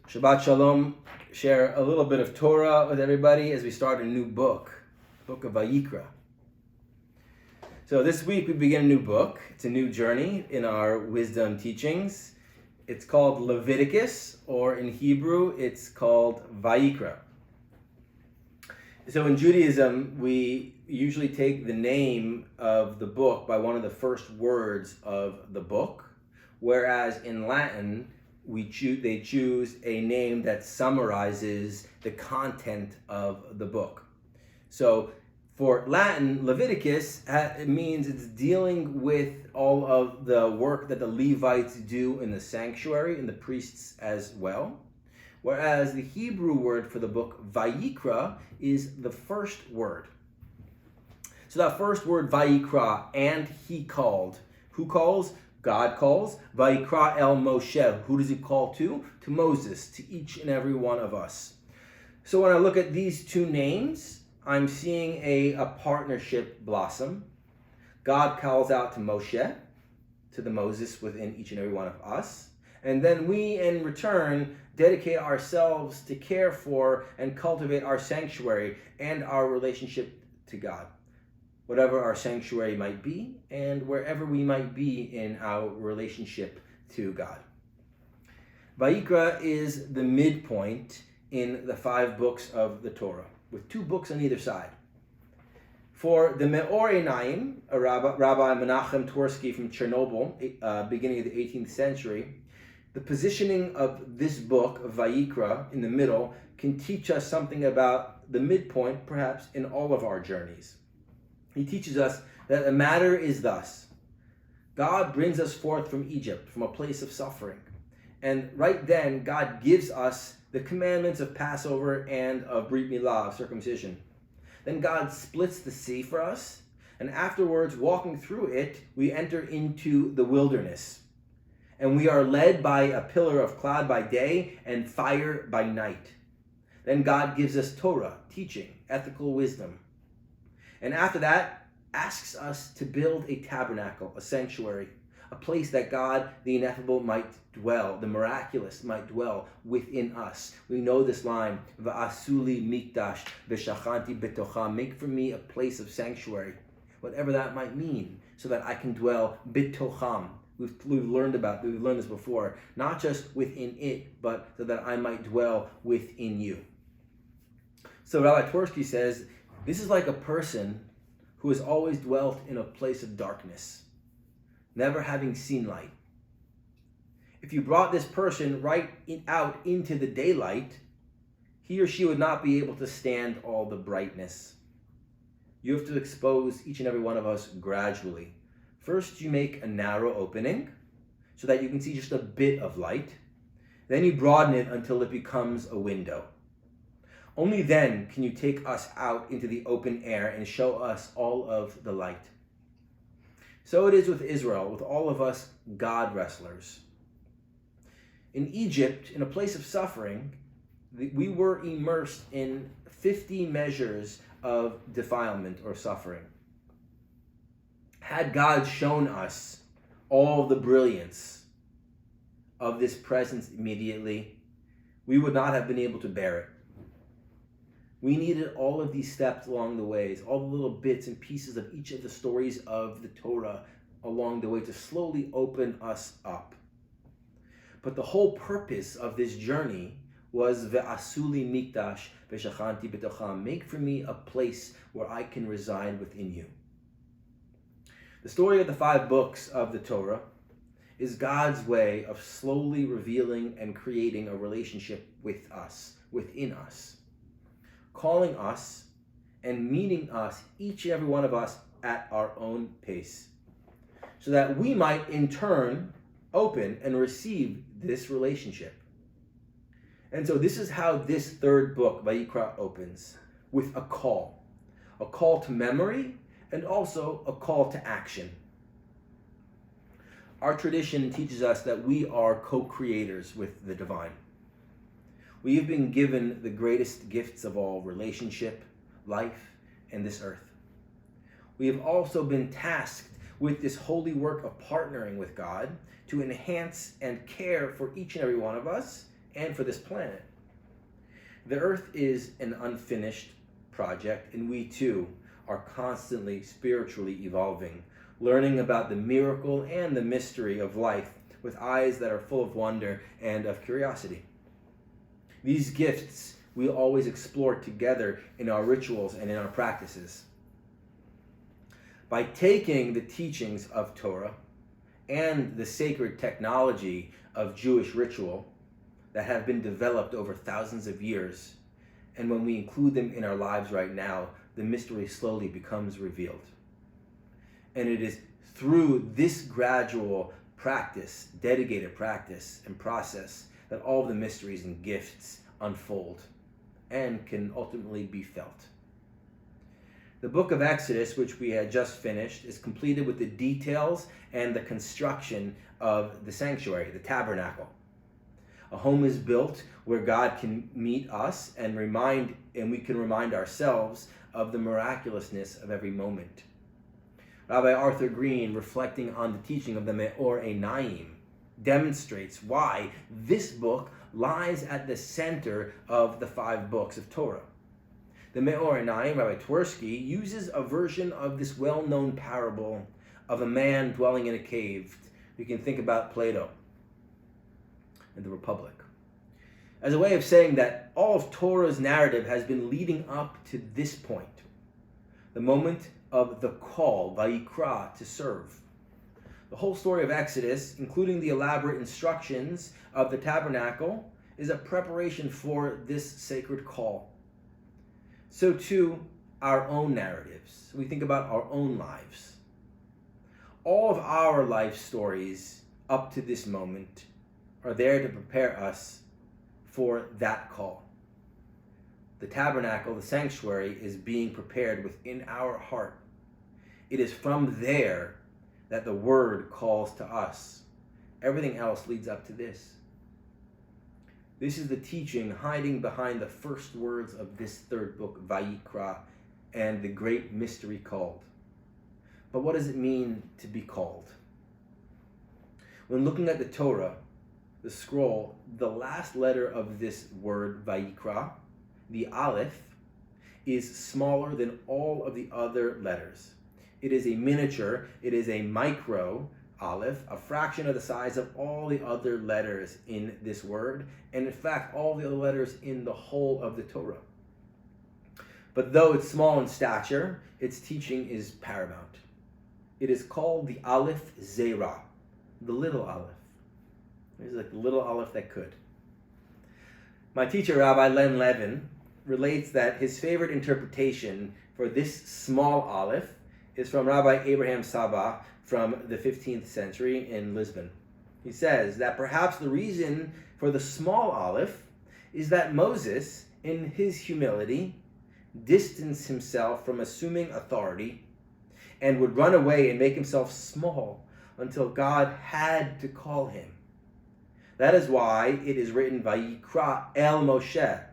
Shabbat Shalom. Share a little bit of Torah with everybody as we start a new book, book of Vayikra. So this week we begin a new book. It's a new journey in our wisdom teachings. It's called Leviticus, or in Hebrew, it's called Vayikra. So in Judaism, we usually take the name of the book by one of the first words of the book, whereas in Latin, they choose a name that summarizes the content of the book. So for Latin, Leviticus, it means it's dealing with all of the work that the Levites do in the sanctuary and the priests as well. Whereas the Hebrew word for the book, Vayikra, is the first word. So that first word, Vayikra, and he called. Who calls? God calls. Vayikra el Moshe. Who does he call to? To Moses, to each and every one of us. So when I look at these two names, I'm seeing a partnership blossom. God calls out to Moshe, to the Moses within each and every one of us. And then we, in return, dedicate ourselves to care for and cultivate our sanctuary and our relationship to God, whatever our sanctuary might be and wherever we might be in our relationship to God. Vayikra is the midpoint in the 5 books of the Torah, with 2 books on either side. For the Me'or Einayim, Rabbi Menachem Twersky from Chernobyl, beginning of the 18th century, the positioning of this book of Vayikra in the middle can teach us something about the midpoint, perhaps, in all of our journeys. He teaches us that the matter is thus. God brings us forth from Egypt, from a place of suffering. And right then, God gives us the commandments of Passover and of Brit Milah, of circumcision. Then God splits the sea for us, and afterwards, walking through it, we enter into the wilderness. And we are led by a pillar of cloud by day and fire by night. Then God gives us Torah, teaching, ethical wisdom. And after that, asks us to build a tabernacle, a sanctuary, a place that God, the ineffable, might dwell, the miraculous might dwell within us. We know this line, Va'asuli mikdash v'shachanti betocha, make for me a place of sanctuary, whatever that might mean, so that I can dwell bitocham. We've learned this before, not just within it, but so that I might dwell within you. So Rabbi Twersky says, this is like a person who has always dwelt in a place of darkness, never having seen light. If you brought this person out into the daylight, he or she would not be able to stand all the brightness. You have to expose each and every one of us gradually. First, you make a narrow opening so that you can see just a bit of light. Then you broaden it until it becomes a window. Only then can you take us out into the open air and show us all of the light. So it is with Israel, with all of us God wrestlers. In Egypt, in a place of suffering, we were immersed in 50 measures of defilement or suffering. Had God shown us all the brilliance of this presence immediately, we would not have been able to bear it. We needed all of these steps along the ways, all the little bits and pieces of each of the stories of the Torah along the way to slowly open us up. But the whole purpose of this journey was Ve'asuli mikdash v'shachanti betocham, make for me a place where I can reside within you. The story of the 5 books of the Torah is God's way of slowly revealing and creating a relationship with us, within us, calling us and meeting us, each and every one of us, at our own pace, so that we might in turn open and receive this relationship. And so this is how this 3rd book, Vayikra, opens, with a call to memory, and also a call to action. Our tradition teaches us that we are co-creators with the divine. We have been given the greatest gifts of all, relationship, life, and this earth. We have also been tasked with this holy work of partnering with God to enhance and care for each and every one of us and for this planet. The earth is an unfinished project, and we too are constantly spiritually evolving, learning about the miracle and the mystery of life with eyes that are full of wonder and of curiosity. These gifts we always explore together in our rituals and in our practices. By taking the teachings of Torah and the sacred technology of Jewish ritual that have been developed over thousands of years, and when we include them in our lives right now, the mystery slowly becomes revealed. And it is through this gradual practice, dedicated practice and process, that all of the mysteries and gifts unfold and can ultimately be felt. The book of Exodus, which we had just finished, is completed with the details and the construction of the sanctuary, the tabernacle. A home is built where God can meet us and we can remind ourselves of the miraculousness of every moment. Rabbi Arthur Green, reflecting on the teaching of the Me'or Einayim, demonstrates why this book lies at the center of the 5 books of Torah. The Me'or Einayim, Rabbi Twersky, uses a version of this well-known parable of a man dwelling in a cave. We can think about Plato and the Republic, as a way of saying that all of Torah's narrative has been leading up to this point, the moment of the call, Vayikra, to serve. The whole story of Exodus, including the elaborate instructions of the tabernacle, is a preparation for this sacred call. So too, our own narratives. We think about our own lives. All of our life stories up to this moment are there to prepare us for that call. The tabernacle, the sanctuary, is being prepared within our heart. It is from there that the word calls to us. Everything else leads up to this. This is the teaching hiding behind the first words of this 3rd book, Vayikra, and the great mystery called. But what does it mean to be called? When looking at the Torah, the scroll, the last letter of this word, Vayikra, the Aleph, is smaller than all of the other letters. It is a miniature, it is a micro Aleph, a fraction of the size of all the other letters in this word, and in fact, all the other letters in the whole of the Torah. But though it's small in stature, its teaching is paramount. It is called the Aleph Zera, the little Aleph. It's like the little Aleph that could. My teacher, Rabbi Len Levin, relates that his favorite interpretation for this small Aleph is from Rabbi Abraham Saba from the 15th century in Lisbon. He says that perhaps the reason for the small Aleph is that Moses, in his humility, distanced himself from assuming authority and would run away and make himself small until God had to call him. That is why it is written, Vayikra el Moshe,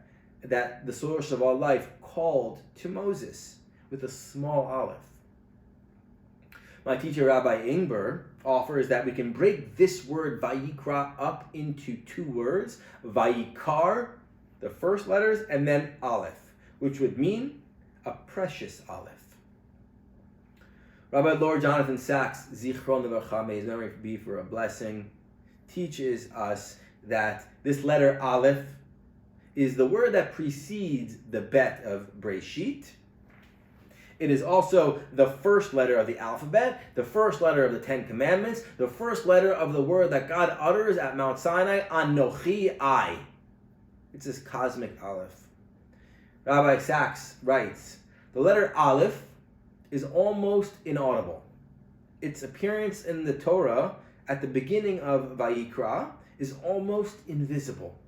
that the source of all life called to Moses with a small Aleph. My teacher, Rabbi Ingber, offers that we can break this word Vayikra up into 2 words, Vayikar, the first letters, and then Aleph, which would mean a precious Aleph. Rabbi Lord Jonathan Sachs, Zichron Levacha, may his memory be for a blessing, teaches us that this letter Aleph is the word that precedes the bet of Breshit. It is also the first letter of the alphabet, the first letter of the 10 Commandments, the first letter of the word that God utters at Mount Sinai, Anochi I. It's this cosmic Aleph. Rabbi Sachs writes, the letter Aleph is almost inaudible. Its appearance in the Torah at the beginning of Vayikra is almost invisible.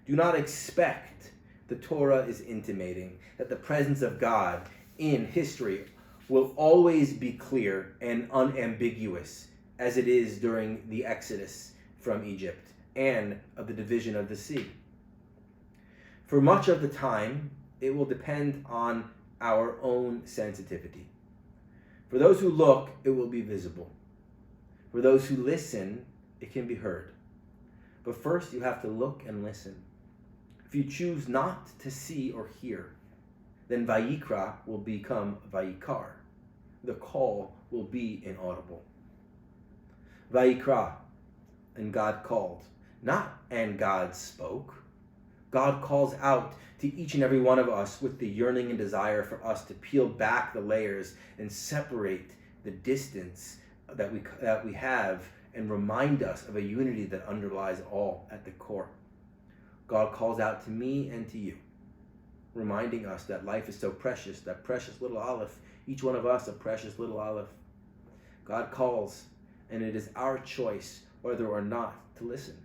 Do not expect, the Torah is intimating, that the presence of God in history will always be clear and unambiguous as it is during the Exodus from Egypt and of the division of the sea. For much of the time, it will depend on our own sensitivity. For those who look, it will be visible. For those who listen, it can be heard. But first you have to look and listen. If you choose not to see or hear, then Vayikra will become Vayikar. The call will be inaudible. Vayikra, and God called. Not and God spoke. God calls out to each and every one of us with the yearning and desire for us to peel back the layers and separate the distance that we have and remind us of a unity that underlies all at the core. God calls out to me and to you, reminding us that life is so precious, that precious little Aleph, each one of us a precious little Aleph. God calls, and it is our choice whether or not to listen.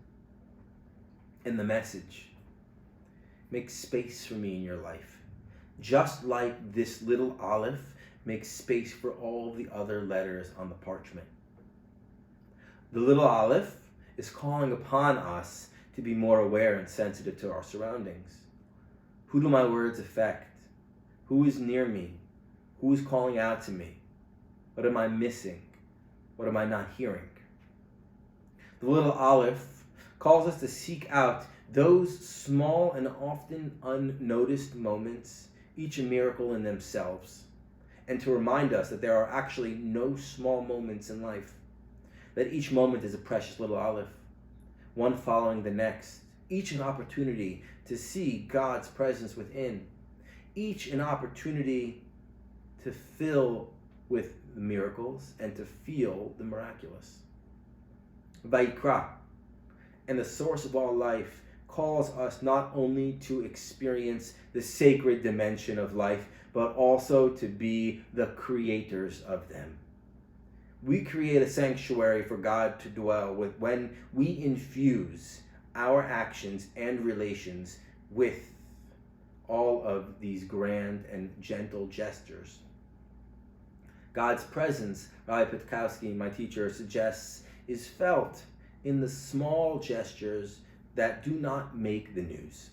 And the message: make space for me in your life. Just like this little Aleph makes space for all the other letters on the parchment. The little Aleph is calling upon us to be more aware and sensitive to our surroundings. Who do my words affect? Who is near me? Who is calling out to me? What am I missing? What am I not hearing? The little Aleph calls us to seek out those small and often unnoticed moments, each a miracle in themselves, and to remind us that there are actually no small moments in life, that each moment is a precious little Aleph, one following the next, each an opportunity to see God's presence within, each an opportunity to fill with the miracles and to feel the miraculous. Vayikra, and the source of all life, calls us not only to experience the sacred dimension of life, but also to be the creators of them. We create a sanctuary for God to dwell with when we infuse our actions and relations with all of these grand and gentle gestures. God's presence, Rabbi Pitkowski, my teacher, suggests, is felt in the small gestures that do not make the news.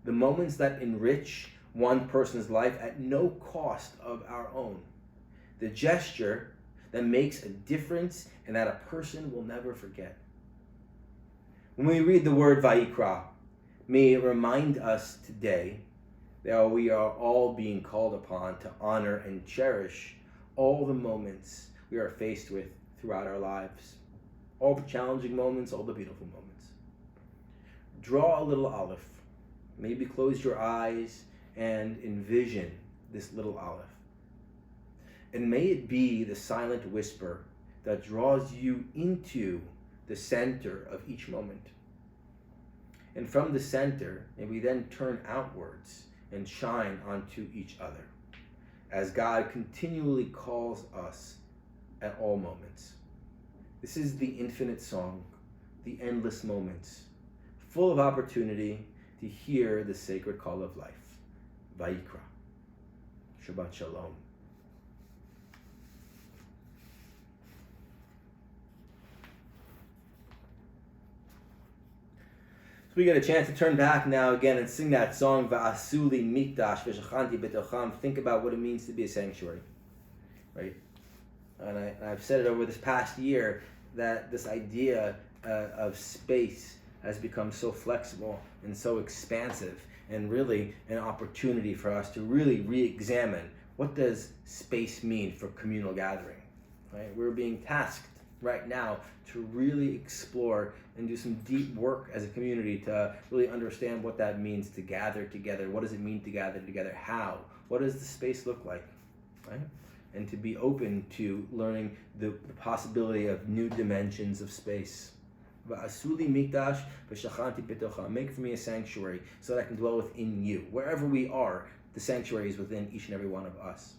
The moments that enrich one person's life at no cost of our own. The gesture that makes a difference and that a person will never forget. When we read the word Vayikra, may it remind us today that we are all being called upon to honor and cherish all the moments we are faced with throughout our lives. All the challenging moments, all the beautiful moments. Draw a little Aleph. Maybe close your eyes and envision this little Aleph. And may it be the silent whisper that draws you into the center of each moment. And from the center, may we then turn outwards and shine onto each other, as God continually calls us at all moments. This is the infinite song, the endless moments, full of opportunity to hear the sacred call of life. Vayikra. Shabbat Shalom. So we get a chance to turn back now again and sing that song, Va'asuli mikdash v'shachanti b'tocham. Think about what it means to be a sanctuary, right? And I've said it over this past year that this idea of space has become so flexible and so expansive, and really an opportunity for us to really re-examine what does space mean for communal gathering, right? We're being tasked right now to really explore and do some deep work as a community to really understand what that means to gather together. What does it mean to gather together? How? What does the space look like, right? And to be open to learning the possibility of new dimensions of space. Va'asuli mikdash v'shachanti b'tocham. Make for me a sanctuary so that I can dwell within you. Wherever we are, the sanctuary is within each and every one of us.